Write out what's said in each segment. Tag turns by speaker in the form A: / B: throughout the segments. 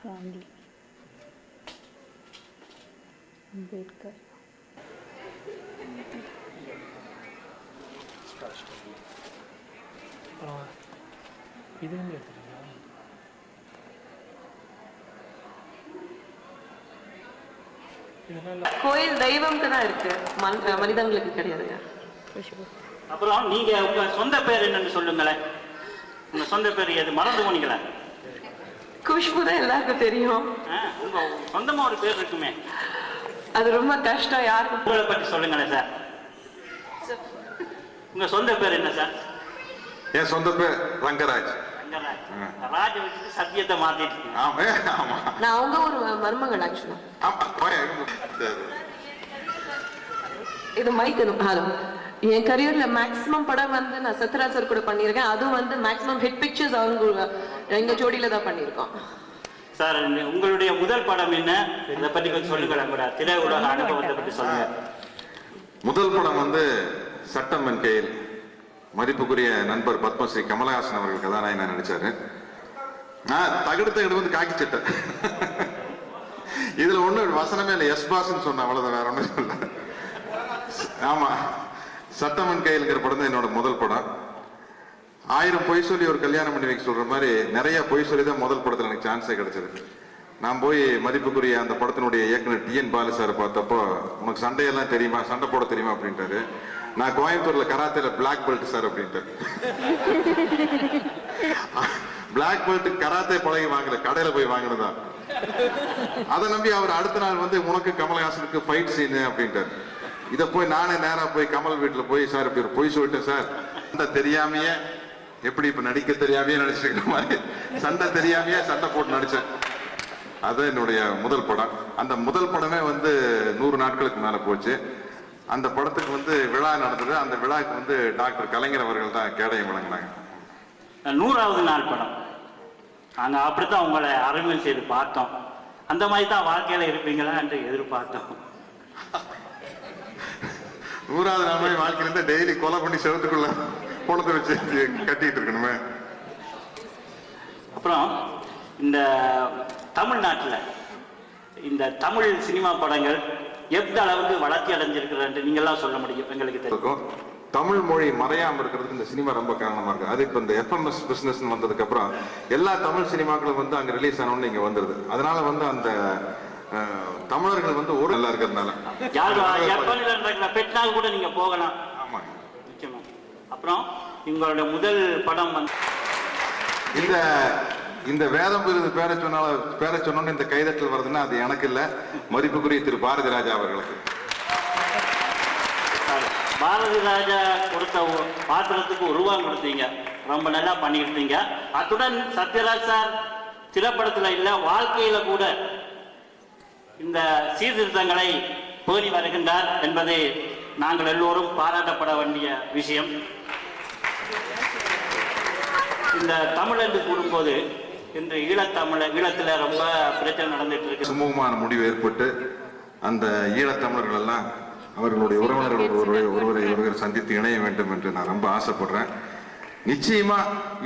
A: गांधी, अंबेडकर,
B: இது வந்து எடுத்துட்டீங்களா?
C: கோயில் தெய்வம்க்கு தான் இருக்கு, மனிதங்களுக்கு கிடையாதுங்க.
D: அப்புறம் நீங்க உங்க சொந்த பேர் என்னன்னு சொல்லுங்களேன். உங்க சொந்த பேர் எது மறந்து போனீங்களா?
C: குஷ்பு தான் எல்லாருக்கும் தெரியும்.
D: உங்க சொந்தமா ஒரு பேர் இருக்குமே,
C: அது ரொம்ப கஷ்டம். யாருக்கு
D: உங்களை பற்றி சொல்லுங்களேன் சார். உங்க சொந்த பேர் என்ன சார்?
E: என் சொந்த பேர் ரங்கராஜ்.
D: ராஜ வச்சுட்டு சத்தியத்தை மாத்திட்டு.
C: நான் அவங்க ஒரு மருமகள் ஆக்சுவலா. இது மைக். என் கரியர்ல மேக்ஸிமம் படம் வந்து நான் சத்யராஜ் சார் கூட பண்ணியிருக்கேன். அதுவும் வந்து மேக்ஸிமம் ஹிட் பிக்சர்ஸ் அவங்க எங்க ஜோடியில தான் பண்ணியிருக்கோம்.
D: சார், உங்களுடைய முதல் படம் என்ன, இதை பத்தி கொஞ்சம் சொல்லுங்க. கூட திரையுலக அனுபவத்தை பற்றி சொல்லுங்க.
E: முதல் படம் வந்து சட்டம் என் கையில். மதிப்புக்குரிய நண்பர் பத்மஸ்ரீ கமலஹாசன் அவர்கள் கதாநாயகனா நடிச்சாரு. தகடு வந்து காக்கி சட்டை. இதுல ஒண்ணு வசனமே இல்லை, எஸ் பாஸ்ன்னு சொன்ன, அவ்வளவுதான், வேற ஒண்ணும் சொல்ல. ஆமா, சட்டமன் கையில்ங்கிற படம் தான் என்னோட முதல் படம். 1000 பொய் சொல்லி ஒரு கல்யாணம் பண்ணி வைக்க சொல்ற மாதிரி நிறைய பொய் சொல்லி தான் முதல் படத்துல எனக்கு சான்ஸே கிடைச்சது. நான் போய் மதிப்புக்குரிய அந்த படத்தினுடைய இயக்குனர் TN பாலு சார் பார்த்தப்போ, உனக்கு சண்டையெல்லாம் தெரியுமா, சண்டை போட தெரியுமா அப்படின்ட்டாரு. நான் கோயம்புத்தூர்ல கராத்தேல பிளாக் பெல்ட் சார் அப்படின்ட்டு. பிளாக் பெல்ட் கராத்தே பழகி வாங்கல, கடையில போய் வாங்கினதான். அதை நம்பி அவர் அடுத்த நாள் வந்து உனக்கு கமலஹாசனுக்கு ஃபைட் சீனு அப்படின்ட்டார். இதை போய் நானே நேரா போய் கமல் வீட்டுல போய், சார் இப்படி பொய் சொல்லிட்டேன் சார், சண்டை தெரியாமையே, எப்படி இப்ப நடிக்க தெரியாமையே நடிச்சிருக்கிற மாதிரி சண்டை தெரியாமையே சண்டை போட்டு நடிச்சேன். அது என்னுடைய முதல் படம். அந்த முதல் படமே வந்து 100 நாட்களுக்கு மேல போச்சு. அந்த படத்துக்கு வந்து விழா நடந்தது. அந்த விழாவுக்கு வந்து டாக்டர் கலைஞர் அவர்கள் தான் கேடயம் வழங்கினாங்க.
D: 100வது நாள் படம். நாங்க அப்படித்தான் உங்களை அறிமுகம் செய்து பார்த்தோம். அந்த மாதிரி தான் வாழ்க்கையில இருப்பீங்களா என்று எதிர்பார்த்தோம்.
E: 100வது நாள் மாதிரி வாழ்க்கையில இருந்து டெய்லி கொலை பண்ணி செவத்துக்குள்ள பணத்தை வச்சு கட்டிட்டு இருக்கணுமே.
D: அப்புறம் இந்த தமிழ்நாட்டில் இந்த தமிழ் சினிமா படங்கள் எந்த அளவுக்கு வளர்ச்சி அடைஞ்சிருக்கிறது நீங்கெல்லாம் சொல்ல முடியும்? எங்களுக்கு தெரியும்.
E: தமிழ் மொழி மறையாம இருக்கிறதுக்கு இந்த சினிமா ரொம்ப காரணமா இருக்கு. அது இப்ப இந்த FMS பிசினஸ் வந்ததுக்கு அப்புறம் எல்லா தமிழ் சினிமாக்களும் வந்து அங்க ரிலீஸ் ஆனோன்னு இங்க வந்துருது. அதனால வந்து அந்த தமிழர்கள் வந்து ஒரு நல்லா இருக்கிறதுனால
D: பெட்னால் கூட நீங்க போகலாம்.
E: ஆமா,
D: நிச்சயமா. அப்புறம் உங்களோட முதல் படம் வந்து
E: இந்த வேதம் விருது பேர சொன்னோன்னு இந்த கைதட்டல் வருதுன்னா அது எனக்கு இல்ல, மதிப்புக்குரிய திரு பாரதி ராஜா அவர்களுக்கு.
D: பாரதி ராஜா கொடுத்த பாத்திரத்துக்கு உருவம் கொடுத்தீங்க, ரொம்ப நல்லா பண்ணியிருந்தீங்க. அத்துடன் சத்யராஜ் சார் திரைப்படத்துல இல்ல, வாழ்க்கையில கூட இந்த சீர்திருத்தங்களை பேணி வருகின்றார் என்பதை நாங்கள் எல்லோரும் பாராட்டப்பட வேண்டிய விஷயம். இந்த தமிழ் என்று கூறும்போது இன்று ஈழத்துல ரொம்ப பிரச்சனை நடந்துட்டு இருக்கு.
E: சுமூகமான முடிவு ஏற்பட்டு அந்த ஈழத்தமிழர்கள் எல்லாம் அவர்களுடைய உறவினர்கள் ஒருவரை சந்தித்து இணைய வேண்டும் என்று நான் ரொம்ப ஆசைப்படுறேன். நிச்சயமா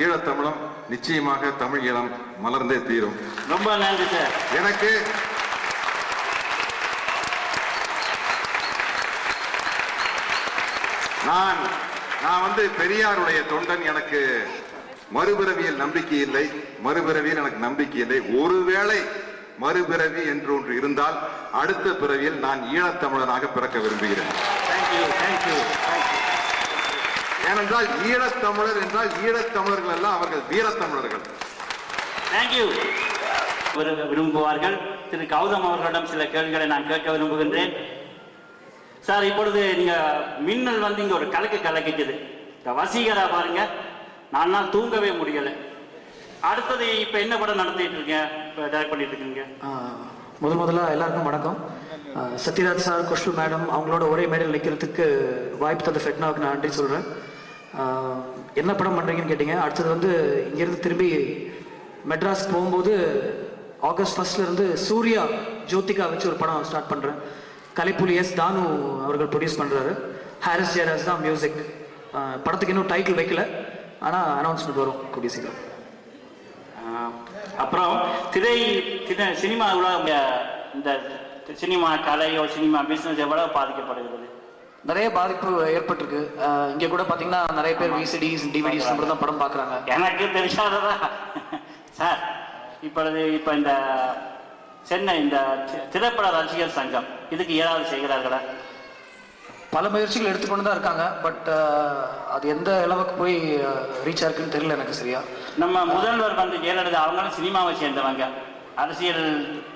E: ஈழத்தமிழம், நிச்சயமாக தமிழ் ஈழம் மலர்ந்தே தீரும்.
D: ரொம்ப நன்றி சார்.
E: எனக்கு நான் வந்து பெரியாருடைய தொண்டன். எனக்கு மறுபிறவியில் நம்பிக்கை இல்லை, மறுபிறவியில் எனக்கு நம்பிக்கை இல்லை. ஒருவேளை மறுபிறவி என்று ஒன்று இருந்தால் அடுத்த பிறவியில் நான் ஈழத்தமிழனாக பிறக்க விரும்புகிறேன். ஏனென்றால் ஈழத்தமிழர் என்றால் ஈழத்தமிழர்கள் எல்லாம் அவர்கள் வீரத்தமிழர்கள்.
D: விரும்புவார்கள். திரு கௌதம் அவர்களிடம் சில கேள்விகளை நான் கேட்க விரும்புகின்றேன். சார், இப்பொழுது நீங்க மின்னல் வந்து இங்க ஒரு கலக்கிச்சது. இந்த வசீகரா பாருங்க, நான் தூங்கவே முடியல. அடுத்தது இப்ப என்ன படம் நடத்திட்டு இருக்கீங்க, டைரக்ட் பண்ணிட்டு இருக்கீங்க?
B: முதல்ல எல்லாருக்கும் வணக்கம். சத்யராஜ் சார், குஷ்பு மேடம் அவங்களோட ஒரே மேடையில் நிற்கிறதுக்கு வாய்ப்பு தந்த ஃபெட்னாவுக்கு நான் நன்றி சொல்கிறேன். என்ன படம் பண்ணுறீங்கன்னு கேட்டிங்க. அடுத்தது வந்து இங்கேருந்து திரும்பி மெட்ராஸ் போகும்போது ஆகஸ்ட் 1 சூர்யா ஜோதிகா வச்சு ஒரு படம் ஸ்டார்ட் பண்ணுறேன். கலைப்புலி தானு அவர்கள் ப்ரொடியூஸ் பண்ணுறாரு. ஹாரிஸ் ஜெயராஜ் தான் மியூசிக். படத்துக்கு இன்னும் டைட்டில் வைக்கல, ஆனால் அனௌன்ஸ்மெண்ட் வரும் கூடிய சீக்கிரம்.
D: அப்புறம் சினிமாவில் இந்த சினிமா கலையோ சினிமா பிஸ்னஸ் எவ்வளவு பாதிக்கப்படுகிறது?
B: நிறைய பாதிப்பு ஏற்பட்டிருக்கு. இங்கே கூட பார்த்தீங்கன்னா நிறைய பேர் விசிடிஸ் டிவிடிஸ் மட்டும் தான் படம் பார்க்குறாங்க.
D: எனக்கு தெரியாததா சார்? இப்போ இந்த சென்னை இந்த திரைப்பட ரசிகர் சங்கம் இதுக்கு ஏதாவது செய்கிறார்களா?
B: பல முயற்சிகள் எடுத்துக்கொண்டு தான் இருக்காங்க. பட் அது எந்த அளவுக்கு போய் ரீச் ஆயிருக்குன்னு தெரியல எனக்கு சரியா.
D: நம்ம முதல்வர் வந்து ஜெயலலிதா அவங்களும் சினிமாவை சேர்ந்தவங்க, அரசியல்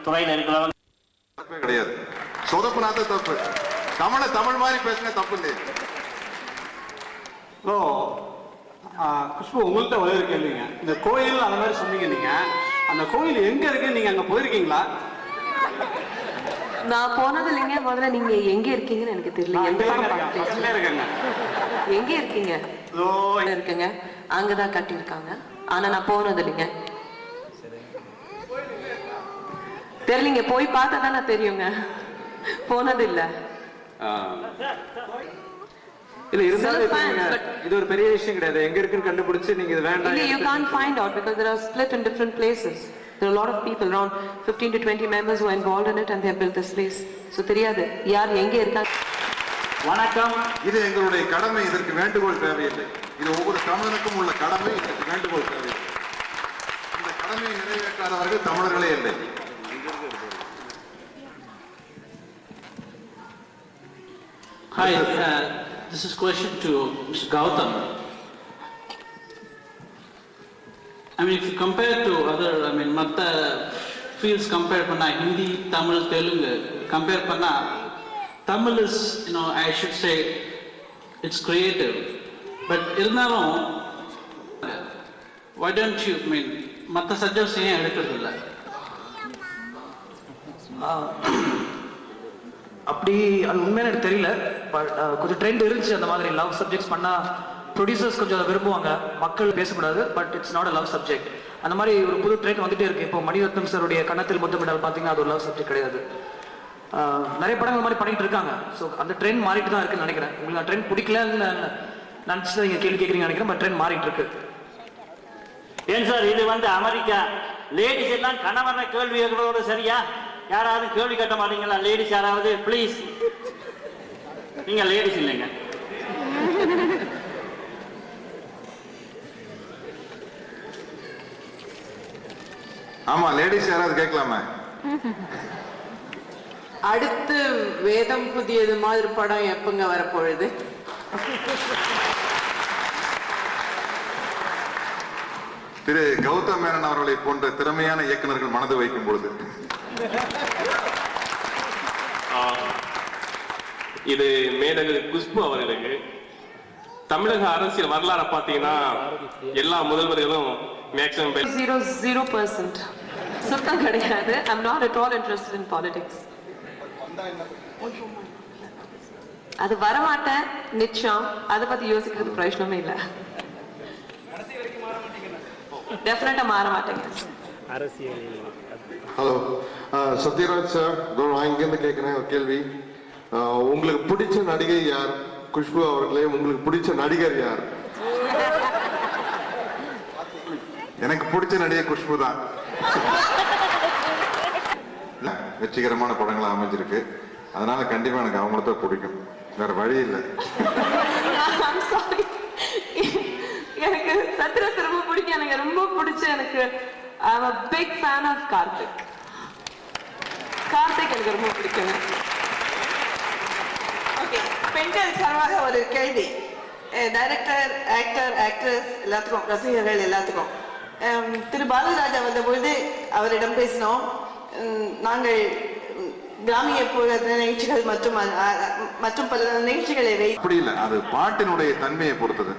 D: துறையில் இருக்கிறவங்க
E: கிடையாது. சொதப்புனாத தப்பு. கமல தமிழ் மாதிரி பேசின தப்பு இல்லை.
F: குஷ்பு, உங்கள்கிட்ட ஒரே ஒரு கேள்விங்க. இந்த கோயில் அந்த மாதிரி சொன்னீங்க, நீங்க அந்த கோயில் எங்க இருக்கு? நீங்க அங்க போயிருக்கீங்களா?
C: நான் போனது இல்லைங்க. முதல்ல நீங்க எங்க இருக்கீங்கன்னு எனக்கு தெரியல. எங்க இருக்கீங்க? இருக்குங்க, அங்கதான் கட்டியிருக்காங்க. ஆனா நான் போனது இல்லைங்க. தெரியலீங்க, போய் பார்த்தா தான் தெரியுங்க. போனது இல்ல.
F: இல்ல இருந்தாலும் இது ஒரு பெரிய விஷயம் கிடையாது. எங்க இருக்குன்னு கண்டுபிடிச்சு நீங்க இது வேண்டாம்.
C: You can't find out because there are split in different places. There are a lot of people, around 15 to 20 members who are involved in it and they have built this place. So தெரியாது யார் எங்க இருக்காங்க.
D: வணக்கம்.
E: இது எங்களுடைய கடமை. இதற்கு வேண்டுகோள் தேவையில்லை. இது ஒவ்வொரு தமிழனுக்கும் உள்ள கடமை. இதற்கு வேண்டுகோள் தேவையில்லை. இந்த கடமையை நிறைவேற்றாதவர்கள் தமிழர்களே இல்லை.
G: Hi, this is question to Mr. Gautam. I mean, if you compare to other, matta fields compare panna, Hindi, Tamil, Telugu, compare panna, Tamil is, I should say, it's creative. But irunalum, why don't you, matta subjects ஏன் எடுக்கிறதில்லை?
B: அப்படி அது உண்மையான எனக்கு தெரியல. But கொஞ்சம் trend இருந்துச்சு அந்த மாதிரி. லவ் சப்ஜெக்ட்ஸ் பண்ணால் ப்ரொடியூசர்ஸ் கொஞ்சம் அதை விரும்புவாங்க. மக்கள் பேசக்கூடாது, but it's not a love subject. அந்த மாதிரி ஒரு புது ட்ரெண்ட் வந்துட்டே இருக்கு. இப்போ மணிரத்னம் சாருடைய கன்னத்தில் முத்தமிடல் பார்த்தீங்கன்னா அது ஒரு லவ் சப்ஜெக்ட் கிடையாது. நிறைய படங்கள் மாதிரி பண்ணிட்டு இருக்காங்க. ஸோ அந்த ட்ரெண்ட் மாறிட்டு தான் இருக்குன்னு நினைக்கிறேன். உங்களுக்கு ட்ரெண்ட் பிடிக்கலன்னு நினச்சி நீங்கள் கேள்வி கேட்குறீங்க நினைக்கிறேன். பட் ட்ரெண்ட் மாறிட்டு இருக்கு.
D: ஏன் சார் இது வந்து அமெரிக்கா? லேடிஸ் எல்லாம் கணவனை கேள்வி கேட்கறதோட சரியா? யாராவது கேள்வி கேட்ட மாட்டீங்களா? லேடிஸ் யாராவது ப்ளீஸ். நீங்க லேடிஸ் இல்லைங்க.
E: ஆமா, லேடிஸ் யாராவது கேட்கலாமா?
H: அடுத்து வேதம் புதியது மாதிரி படம் எப்பங்க வரப்போகுது?
E: திரு கௌதம் மேனன் அவர்களை போன்ற திறமையான இயக்குநர்கள் மனது வைக்கும் பொழுது
I: இது மேதகு குஷ்பு அவர்களுக்கு. தமிழக அரசியல் வரலாறு பார்த்தீங்கன்னா எல்லா முதல்வர்களும் மேக்ஸிமம்
C: 0% சுத்தம் கிடையாது. I'm not at all interested in politics. அது வரமாட்டேன் நிச்சயம். அதை பத்தி யோசிக்கிறது பிரயோஜனமே இல்லை. டெஃபினட்டா மாற மாட்டேங்க.
J: ஹலோ சத்யராஜ் சார், நான் இங்கிருந்து கேட்கிறேன் ஒரு கேள்வி. உங்களுக்கு பிடிச்ச நடிகை யார்? குஷ்பு அவர்களே, உங்களுக்கு பிடிச்ச நடிகர் யார்?
E: எனக்கு பிடிச்ச நடிகை குஷ்பு தான். வெற்றிகரமான படங்களா அமைஞ்சிருக்கு. அதனால கண்டிப்பா எனக்கு அவங்கள தான் பிடிக்கும். வேற வழி இல்லை.
C: எனக்கு சத்யராஜ் ரொம்ப பிடிக்கும். எனக்கு ரொம்ப பிடிச்ச எனக்கு I'm a big fan of Karthik. Karthik எனக்கு ரொம்ப பிடிக்கும்.
H: ஓகே, பெண்கள் சார்பாக ஒரு கேள்வி. டைரக்டர், ஆக்டர், ஆக்ட்ரஸ் எல்லாத்துக்கும், ரசிகர்கள் எல்லாத்துக்கும். திரு பாலராஜா வந்தபொழுது அவரிடம் பேசினோம். நாங்கள் கிராமிய நிகழ்ச்சிகள் மற்றும் பல நிகழ்ச்சிகளை
E: அப்படி இல்லை, அது பாட்டினுடைய தன்மையை பொறுத்தது.